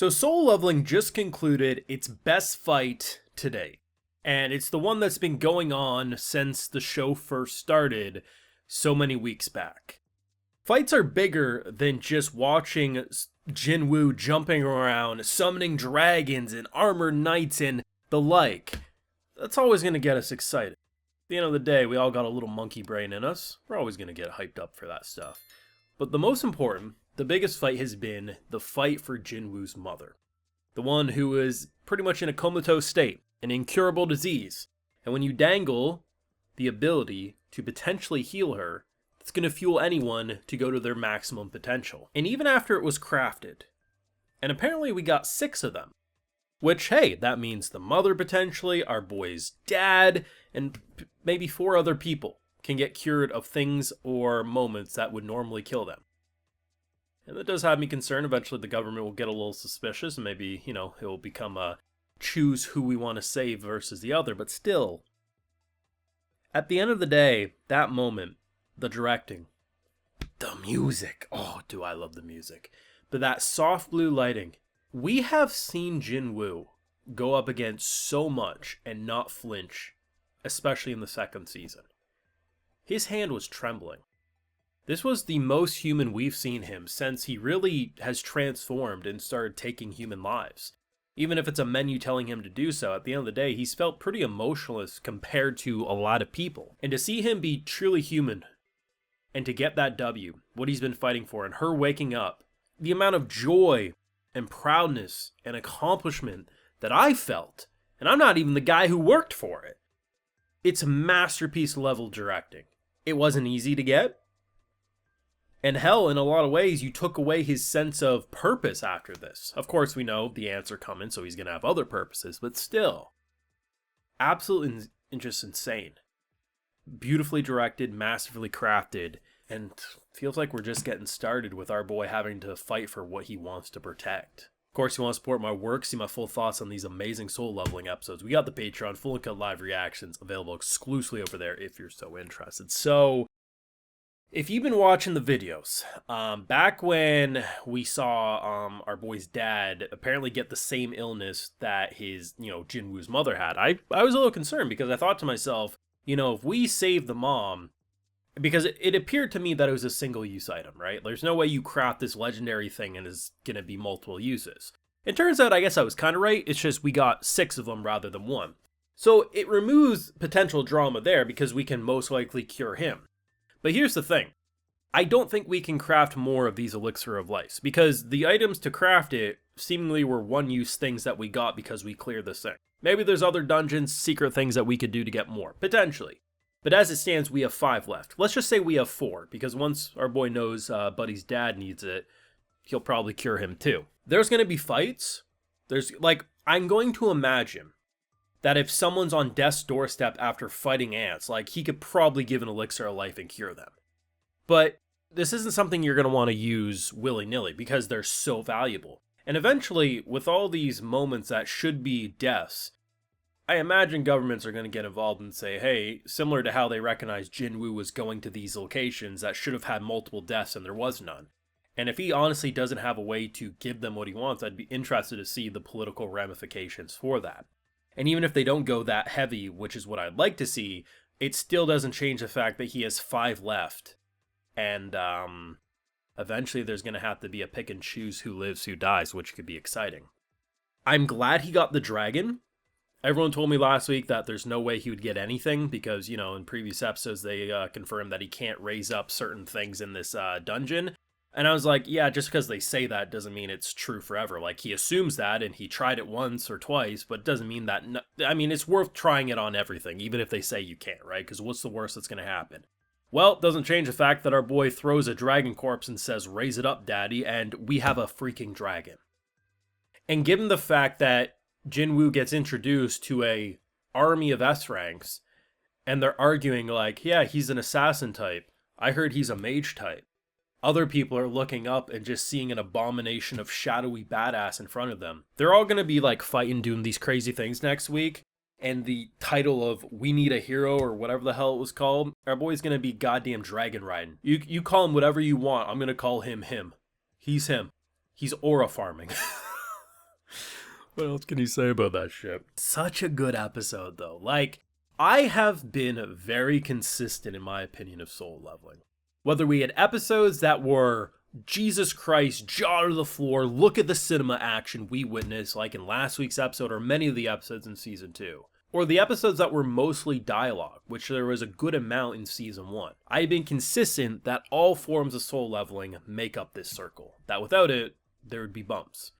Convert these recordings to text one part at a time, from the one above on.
So Soul Leveling just concluded its best fight to date. And it's the one that's been going on since the show first started so many weeks back. Fights are bigger than just watching Jinwoo jumping around, summoning dragons and armored knights and the like. That's always going to get us excited. At the end of the day, we all got a little monkey brain in us. We're always going to get hyped up for that stuff. But the most important, the biggest fight has been the fight for Jinwoo's mother. The one who is pretty much in a comatose state, an incurable disease. And when you dangle the ability to potentially heal her, it's going to fuel anyone to go to their maximum potential. And even after it was crafted, and apparently we got 6 of them, which, hey, that means the mother potentially, our boy's dad, and maybe 4 other people can get cured of things or moments that would normally kill them. And that does have me concerned. Eventually the government will get a little suspicious and maybe, it will become a choose who we want to save versus the other. But still, at the end of the day, that moment, the directing, the music, oh, do I love the music. But that soft blue lighting, we have seen Jinwoo go up against so much and not flinch, especially in the 2nd season. His hand was trembling. This was the most human we've seen him since he really has transformed and started taking human lives. Even if it's a menu telling him to do so, at the end of the day, he's felt pretty emotionless compared to a lot of people. And to see him be truly human, and to get that W, what he's been fighting for, and her waking up, the amount of joy and proudness and accomplishment that I felt, and I'm not even the guy who worked for it. It's masterpiece level directing. It wasn't easy to get. And hell, in a lot of ways, you took away his sense of purpose after this. Of course, we know the ants are coming, so he's going to have other purposes, but still. Absolutely just insane. Beautifully directed, masterfully crafted, and feels like we're just getting started with our boy having to fight for what he wants to protect. Of course, you want to support my work, see my full thoughts on these amazing Soul Leveling episodes. We got the Patreon, full and cut live reactions available exclusively over there if you're so interested. So, if you've been watching the videos, back when we saw our boy's dad apparently get the same illness that his, Jinwoo's mother had, I was a little concerned because I thought to myself, if we save the mom, because it appeared to me that it was a single-use item, right? There's no way you craft this legendary thing and it's going to be multiple uses. It turns out, I guess I was kind of right. It's just we got 6 of them rather than 1. So it removes potential drama there because we can most likely cure him. But here's the thing. I don't think we can craft more of these Elixir of Life because the items to craft it seemingly were one-use things that we got because we cleared this thing. Maybe there's other dungeons, secret things that we could do to get more, potentially. But as it stands, we have 5 left. Let's just say we have 4, because once our boy knows Buddy's dad needs it, he'll probably cure him too. There's going to be fights. I'm going to imagine that if someone's on death's doorstep after fighting ants, he could probably give an Elixir of Life and cure them. But this isn't something you're going to want to use willy-nilly, because they're so valuable. And eventually, with all these moments that should be deaths, I imagine governments are going to get involved and say, hey, similar to how they recognized Jinwoo was going to these locations that should have had multiple deaths and there was none. And if he honestly doesn't have a way to give them what he wants, I'd be interested to see the political ramifications for that. And even if they don't go that heavy, which is what I'd like to see, it still doesn't change the fact that he has 5 left. And eventually there's going to have to be a pick and choose who lives, who dies, which could be exciting. I'm glad he got the dragon. Everyone told me last week that there's no way he would get anything because, in previous episodes they confirmed that he can't raise up certain things in this dungeon. And I was like, yeah, just because they say that doesn't mean it's true forever. He assumes that and he tried it once or twice, but it doesn't mean that... it's worth trying it on everything, even if they say you can't, right? Because what's the worst that's going to happen? Well, it doesn't change the fact that our boy throws a dragon corpse and says, raise it up, daddy, and we have a freaking dragon. And given the fact that Jinwoo gets introduced to a army of S ranks, and they're arguing yeah, he's an assassin type. I heard he's a mage type. Other people are looking up and just seeing an abomination of shadowy badass in front of them. They're all going to be fighting, doing these crazy things next week. And the title of We Need a Hero or whatever the hell it was called, our boy's going to be goddamn dragon riding. You call him whatever you want. I'm going to call him him. He's him. He's aura farming. What else can you say about that shit? Such a good episode, though. Like, I have been very consistent in my opinion of Soul Leveling. Whether we had episodes that were Jesus Christ, jaw to the floor, look at the cinema action we witnessed, like in last week's episode or many of the episodes in season 2. Or the episodes that were mostly dialogue, which there was a good amount in season 1. I've been consistent that all forms of soul leveling make up this circle. That without it, there would be bumps.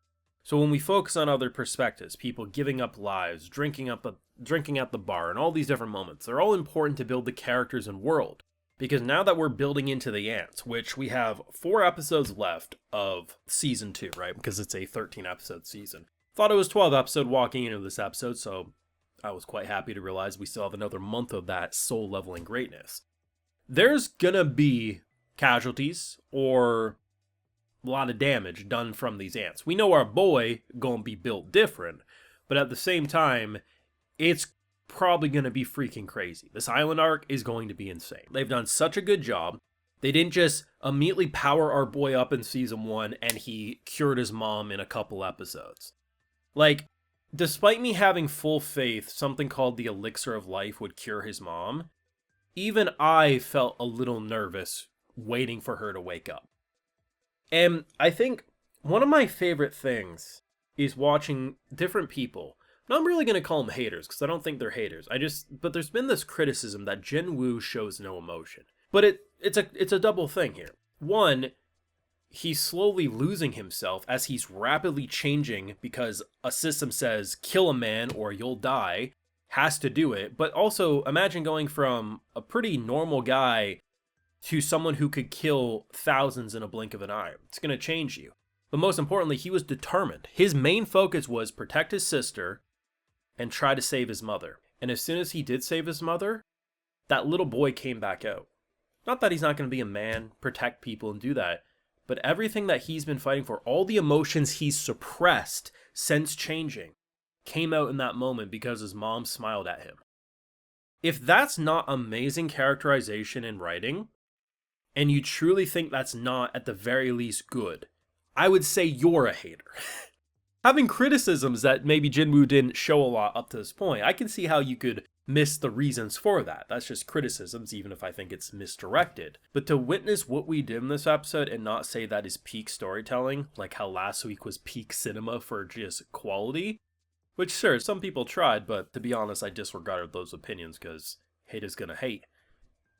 So when we focus on other perspectives, people giving up lives, drinking at the bar, and all these different moments, they're all important to build the characters and world. Because now that we're building into the ants, which we have 4 episodes left of season 2, right? Because it's a 13 episode season. Thought it was 12 episode walking into this episode, so I was quite happy to realize we still have another month of that soul leveling greatness. There's gonna be casualties or a lot of damage done from these ants. We know our boy gonna be built different, but at the same time, it's probably gonna be freaking crazy. This island arc is going to be insane. They've done such a good job. They didn't just immediately power our boy up in season 1 and he cured his mom in a couple episodes. Like, despite me having full faith something called the elixir of life would cure his mom, even I felt a little nervous waiting for her to wake up. And I think one of my favorite things is watching different people. Now, I'm really going to call them haters because I don't think they're haters. But there's been this criticism that Jinwoo shows no emotion. But it's a double thing here. One, he's slowly losing himself as he's rapidly changing because a system says kill a man or you'll die, has to do it. But also imagine going from a pretty normal guy to someone who could kill thousands in a blink of an eye. It's going to change you. But most importantly, he was determined. His main focus was protect his sister and try to save his mother. And as soon as he did save his mother, that little boy came back out. Not that he's not going to be a man, protect people and do that, but everything that he's been fighting for, all the emotions he's suppressed since changing, came out in that moment because his mom smiled at him. If that's not amazing characterization in writing, and you truly think that's not at the very least good, I would say you're a hater. Having criticisms that maybe Jinwoo didn't show a lot up to this point, I can see how you could miss the reasons for that. That's just criticisms, even if I think it's misdirected. But to witness what we did in this episode and not say that is peak storytelling, like how last week was peak cinema for just quality, which sure, some people tried, but to be honest, I disregarded those opinions because hate is gonna hate.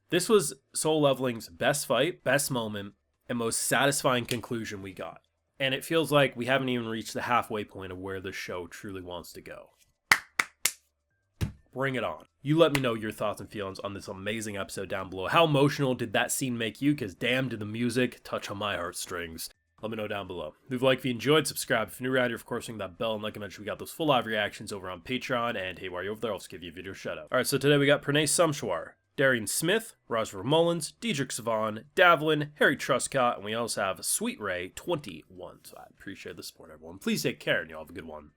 This was Soul Leveling's best fight, best moment, and most satisfying conclusion we got. And it feels like we haven't even reached the halfway point of where the show truly wants to go. Bring it on. You let me know your thoughts and feelings on this amazing episode down below. How emotional did that scene make you? Because damn, did the music touch on my heartstrings. Let me know down below. Leave a like if you enjoyed, subscribe if you're new around here, of course, ring that bell, and like I mentioned, we got those full live reactions over on Patreon, and hey, while you're over there, I'll just give you a video shout out. Alright, so today we got Pranay Sumshwar, Darian Smith, Rosver Mullins, Diedrich Savon, Davlin, Harry Truscott, and we also have Sweet Ray 21. So I appreciate the support, everyone. Please take care, and y'all have a good one.